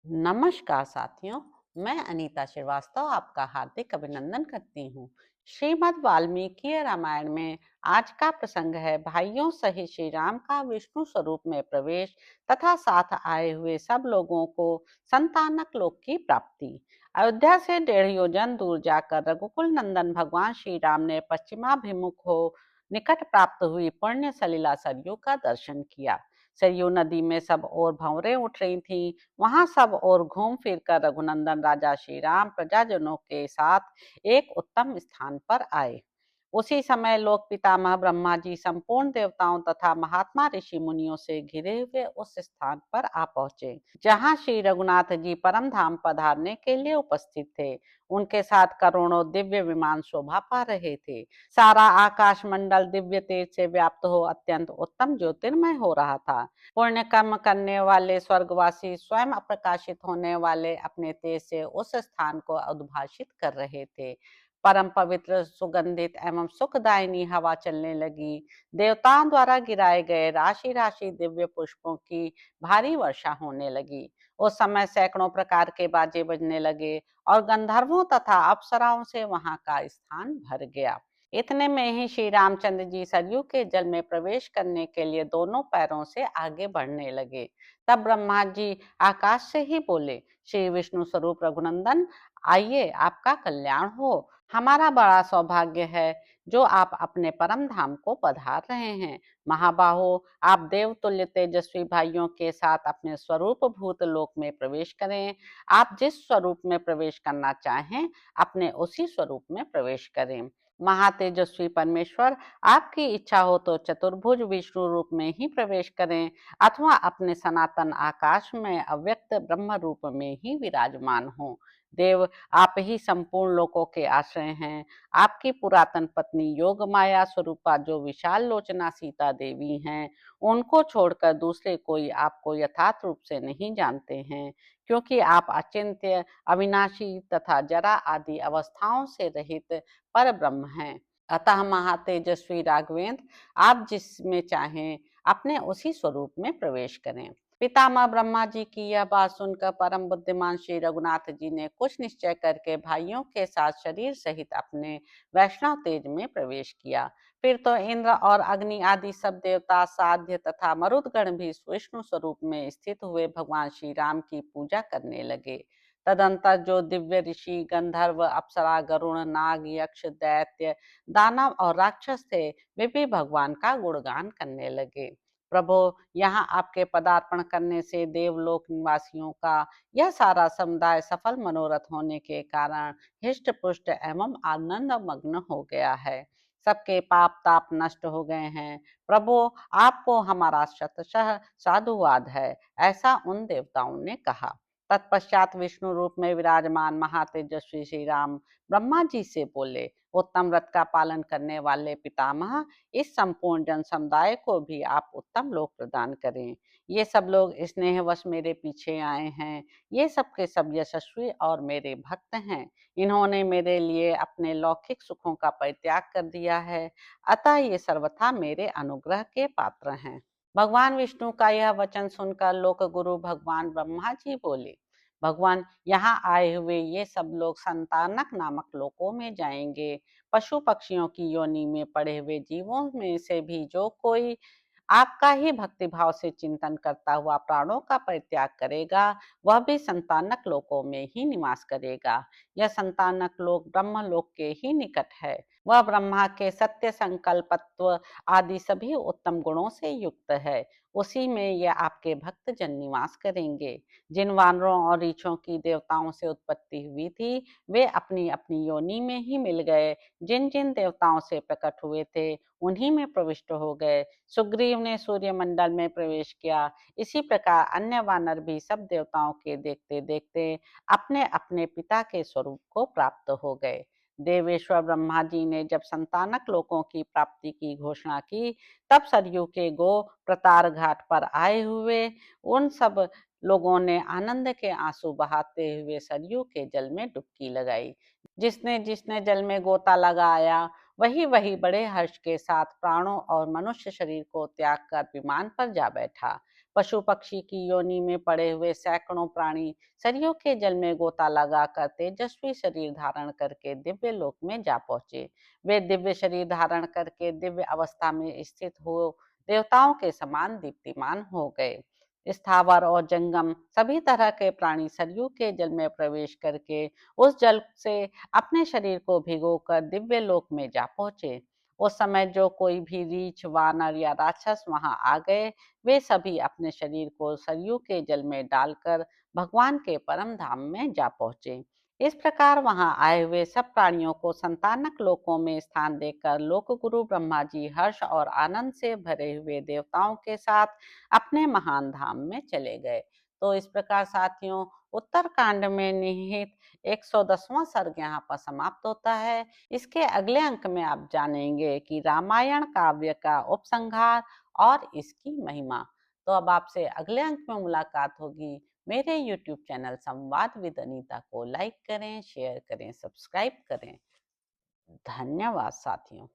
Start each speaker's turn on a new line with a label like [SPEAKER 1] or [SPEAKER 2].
[SPEAKER 1] नमस्कार साथियों, मैं अनीता श्रीवास्तव आपका हार्दिक अभिनंदन करती हूँ। श्रीमद् वाल्मीकि रामायण में आज का प्रसंग है भाइयों सहित श्री राम का विष्णु स्वरूप में प्रवेश तथा साथ आए हुए सब लोगों को संतानक लोक की प्राप्ति। अयोध्या से 1.5 योजन दूर जाकर रघुकुल नंदन भगवान श्री राम ने पश्चिमाभिमुख हो निकट प्राप्त हुई पुण्य सलिला सरयू का दर्शन किया। सरयू नदी में सब ओर भंवरें उठ रही थीं। वहां सब और घूम फिर कर रघुनंदन राजा श्री राम प्रजाजनों के साथ एक उत्तम स्थान पर आए। उसी समय लोक पितामह ब्रह्मा जी संपूर्ण देवताओं तथा महात्मा ऋषि मुनियों से घिरे हुए उस स्थान पर आ पहुंचे जहां श्री रघुनाथ जी परम धाम पधारने के लिए उपस्थित थे। उनके साथ करोड़ों दिव्य विमान शोभा पा रहे थे। सारा आकाश मंडल दिव्य तेज से व्याप्त हो अत्यंत उत्तम ज्योतिर्मय हो रहा था। पुण्य कर्म करने वाले स्वर्गवासी स्वयं अप्रकाशित होने वाले अपने तेज से उस स्थान को उद्भाषित कर रहे थे। परम पवित्र सुगंधित एवं सुखदायिनी हवा चलने लगी। देवताओं द्वारा गिराए गए राशि राशि दिव्य पुष्पों की भारी वर्षा होने लगी। उस समय सैकड़ों प्रकार के बाजे बजने लगे और गंधर्वों तथा अप्सराओं से वहां का स्थान भर गया। इतने में ही श्री रामचंद्र जी सरयू के जल में प्रवेश करने के लिए दोनों पैरों से आगे बढ़ने लगे। तब ब्रह्मा जी आकाश से ही बोले, श्री विष्णु स्वरूप रघुनंदन, आइए, आपका कल्याण हो। हमारा बड़ा सौभाग्य है जो आप अपने परम धाम को पधार रहे हैं। महाबाहो, आप देवतुल्य तेजस्वी भाइयों के साथ अपने स्वरूप भूत लोक में प्रवेश करें। आप जिस स्वरूप में प्रवेश करना चाहें, अपने उसी स्वरूप में प्रवेश करें। महातेजस्वी परमेश्वर, आपकी इच्छा हो तो चतुर्भुज विष्णु रूप में ही प्रवेश करें अथवा अपने सनातन आकाश में अव्यक्त ब्रह्म रूप में ही विराजमान हो। देव, आप ही संपूर्ण लोकों के आश्रय हैं। आपकी पुरातन पत्नी योग माया स्वरूपा जो विशाल लोचना सीता देवी हैं, उनको छोड़कर दूसरे कोई आपको यथार्थ रूप से नहीं जानते हैं, क्योंकि आप अचिंत्य, अविनाशी तथा जरा आदि अवस्थाओं से रहित पर ब्रह्म हैं। अतः महातेजस्वी राघवेंद्र, आप जिसमें चाहें अपने उसी स्वरूप में प्रवेश करें। पितामह ब्रह्मा जी की यह बात सुनकर परम बुद्धिमान श्री रघुनाथ जी ने कुछ निश्चय करके भाइयों के साथ शरीर सहित अपने वैष्णव तेज में प्रवेश किया। फिर तो इंद्र और अग्नि आदि सब देवता, साध्य तथा मरुदगण भी विष्णु स्वरूप में स्थित हुए भगवान श्री राम की पूजा करने लगे। तदंतर जो दिव्य ऋषि, गंधर्व, अप्सरा, गरुण, नाग, यक्ष, दैत्य, दानव और राक्षस थे, वे भी भगवान का गुणगान करने लगे। प्रभु, यहाँ आपके पदार्पण करने से देवलोक निवासियों का यह सारा समुदाय सफल मनोरथ होने के कारण हिष्ट पुष्ट एवं आनंद मग्न हो गया है। सबके पाप ताप नष्ट हो गए हैं। प्रभु, आपको हमारा शतशः साधुवाद है, ऐसा उन देवताओं ने कहा। तत्पश्चात विष्णु रूप में विराजमान महातेजस्वी श्री राम ब्रह्मा जी से बोले, उत्तम व्रत का पालन करने वाले पितामह, इस संपूर्ण जन समुदाय को भी आप उत्तम लोक प्रदान करें। ये सब लोग स्नेहवश मेरे पीछे आए हैं। ये सब के सब यशस्वी और मेरे भक्त हैं। इन्होंने मेरे लिए अपने लौकिक सुखों का परित्याग कर दिया है, अतः ये सर्वथा मेरे अनुग्रह के पात्र हैं। भगवान विष्णु का यह वचन सुनकर लोक गुरु भगवान ब्रह्मा जी बोले, भगवान, यहाँ आए हुए ये सब लोग संतानक नामक लोकों में जाएंगे। पशु पक्षियों की योनि में पड़े हुए जीवों में से भी जो कोई आपका ही भक्तिभाव से चिंतन करता हुआ प्राणों का परित्याग करेगा, वह भी संतानक लोकों में ही निवास करेगा। यह संतानक लोक ब्रह्म लोक के ही निकट है। वह ब्रह्मा के सत्य संकल्पत्व आदि सभी उत्तम गुणों से युक्त है। उसी में यह आपके भक्त जन निवास करेंगे। जिन वानरों और रीछों की देवताओं से उत्पत्ति हुई थी, वे अपनी अपनी योनि में ही मिल गए। जिन जिन देवताओं से प्रकट हुए थे, उन्हीं में प्रविष्ट हो गए। सुग्रीव ने सूर्य मंडल में प्रवेश किया। इसी प्रकार अन्य वानर भी सब देवताओं के देखते देखते अपने अपने पिता के स्वरूप को प्राप्त हो गए। देवेश्वर ब्रह्मा जी ने जब संतानक लोकों की प्राप्ति की घोषणा की, तब सरयू के गो प्रतार घाट पर आए हुए उन सब लोगों ने आनंद के आंसू बहाते हुए सरयू के जल में डुबकी लगाई। जिसने जिसने जल में गोता लगाया, वही वही बड़े हर्ष के साथ प्राणों और मनुष्य शरीर को त्याग कर विमान पर जा बैठा। पशु पक्षी की योनि में पड़े हुए सैकड़ों प्राणी सरयू के जल में गोता लगाकर तेजस्वी शरीर धारण करके दिव्य लोक में जा पहुंचे। वे दिव्य शरीर धारण करके दिव्य अवस्था में स्थित हो देवताओं के समान दीप्तिमान हो गए। स्थावर और जंगम सभी तरह के प्राणी सरयू के जल में प्रवेश करके उस जल से अपने शरीर को भिगोकर दिव्य लोक में जा पहुंचे। उस समय जो कोई भी रीछ, वानर या राक्षस वहां आ गए, वे सभी अपने शरीर को सरयू के जल में डालकर भगवान के परम धाम में जा पहुंचे। इस प्रकार वहां आए हुए सब प्राणियों को संतानक लोकों में स्थान देकर लोक गुरु ब्रह्मा जी हर्ष और आनंद से भरे हुए देवताओं के साथ अपने महान धाम में चले गए। तो इस प्रकार साथियों, उत्तरकांड में निहित 110वां सर्ग यहाँ पर समाप्त होता है। इसके अगले अंक में आप जानेंगे कि रामायण काव्य का उपसंहार और इसकी महिमा। तो अब आपसे अगले अंक में मुलाकात होगी। मेरे YouTube चैनल संवाद विद अनीता को लाइक करें, शेयर करें, सब्सक्राइब करें। धन्यवाद साथियों।